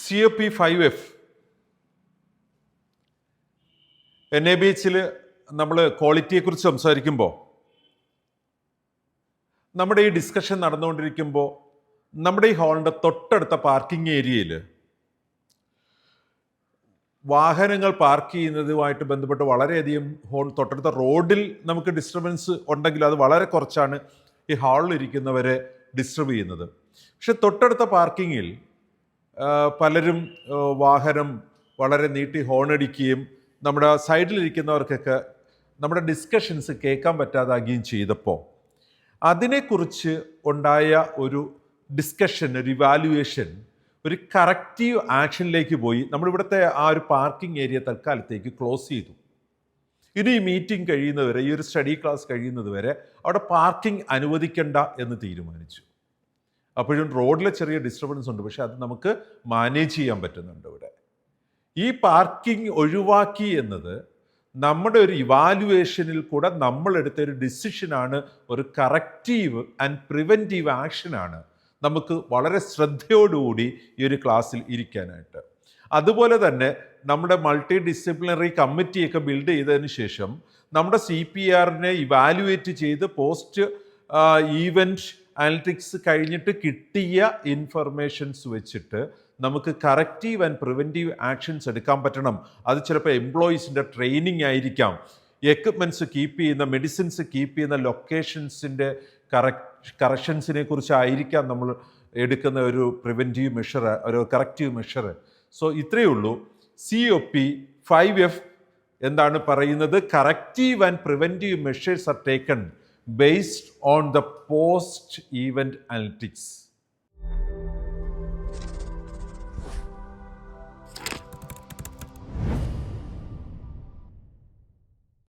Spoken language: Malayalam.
COP5F NABH നമ്മൾ ക്വാളിറ്റിയെക്കുറിച്ച് സംസാരിക്കുമ്പോൾ നമ്മുടെ ഈ ഡിസ്കഷൻ നടന്നുകൊണ്ടിരിക്കുമ്പോൾ നമ്മുടെ ഈ ഹാളിൻ്റെ തൊട്ടടുത്ത പാർക്കിംഗ് ഏരിയയിൽ വാഹനങ്ങൾ പാർക്ക് ചെയ്യുന്നതുമായിട്ട് ബന്ധപ്പെട്ട് വളരെയധികം തൊട്ടടുത്ത റോഡിൽ നമുക്ക് ഡിസ്റ്റർബൻസ് ഉണ്ടെങ്കിൽ അത് വളരെ കുറച്ചാണ് ഈ ഹാളിൽ ഇരിക്കുന്നവരെ ഡിസ്റ്റർബ് ചെയ്യുന്നത്. പക്ഷെ തൊട്ടടുത്ത പാർക്കിങ്ങിൽ പലരും വാഹനം വളരെ നീട്ടി ഹോണടിക്കുകയും നമ്മുടെ സൈഡിലിരിക്കുന്നവർക്കൊക്കെ നമ്മുടെ ഡിസ്കഷൻസ് കേൾക്കാൻ പറ്റാതാകുകയും ചെയ്തപ്പോൾ അതിനെക്കുറിച്ച് ഉണ്ടായ ഒരു ഡിസ്കഷൻ, ഒരു ഇവാലുവേഷൻ, ഒരു കറക്റ്റീവ് ആക്ഷനിലേക്ക് പോയി നമ്മളിവിടുത്തെ ആ ഒരു പാർക്കിംഗ് ഏരിയ തൽക്കാലത്തേക്ക് ക്ലോസ് ചെയ്തു. ഇനി ഈ മീറ്റിംഗ് കഴിയുന്നതുവരെ, ഈ ഒരു സ്റ്റഡി ക്ലാസ് കഴിയുന്നതുവരെ അവിടെ പാർക്കിംഗ് അനുവദിക്കണ്ട എന്ന് തീരുമാനിച്ചു. അപ്പോഴും റോഡിലെ ചെറിയ ഡിസ്റ്റർബൻസ് ഉണ്ട്, പക്ഷെ അത് നമുക്ക് മാനേജ് ചെയ്യാൻ പറ്റുന്നുണ്ട്. ഇവിടെ ഈ പാർക്കിംഗ് ഒഴിവാക്കി എന്നത് നമ്മുടെ ഒരു ഇവാലുവേഷനിൽ കൂടെ നമ്മളെടുത്ത ഒരു ഡിസിഷനാണ്, ഒരു കറക്റ്റീവ് ആൻഡ് പ്രിവെൻറ്റീവ് ആക്ഷനാണ് നമുക്ക് വളരെ ശ്രദ്ധയോടുകൂടി ഈ ഒരു ക്ലാസ്സിൽ ഇരിക്കാനായിട്ട്. അതുപോലെ തന്നെ നമ്മുടെ മൾട്ടി ഡിസിപ്ലിനറി കമ്മിറ്റിയൊക്കെ ബിൽഡ് ചെയ്തതിന് ശേഷം നമ്മുടെ CPRനെ ഇവാലുവേറ്റ് ചെയ്ത് പോസ്റ്റ് ഈവൻറ്റ് അനലിറ്റിക്സ് കഴിഞ്ഞിട്ട് കിട്ടിയ ഇൻഫർമേഷൻസ് വെച്ചിട്ട് നമുക്ക് കറക്റ്റീവ് ആൻഡ് പ്രിവെൻറ്റീവ് ആക്ഷൻസ് എടുക്കാൻ പറ്റണം. അത് ചിലപ്പോൾ എംപ്ലോയീസിൻ്റെ ട്രെയിനിങ് ആയിരിക്കാം, എക്യുപ്മെൻറ്റ്സ് കീപ്പ് ചെയ്യുന്ന, മെഡിസിൻസ് കീപ്പ് ചെയ്യുന്ന ലൊക്കേഷൻസിൻ്റെ കറക്ഷൻസിനെ കുറിച്ചായിരിക്കാം നമ്മൾ എടുക്കുന്ന ഒരു പ്രിവെൻറ്റീവ് മെഷർ, ഒരു കറക്റ്റീവ് മെഷർ. സോ ഇത്രയേ ഉള്ളൂ. COP5F എന്താണ് പറയുന്നത്? Corrective and preventive measures are taken based on the post-event analytics.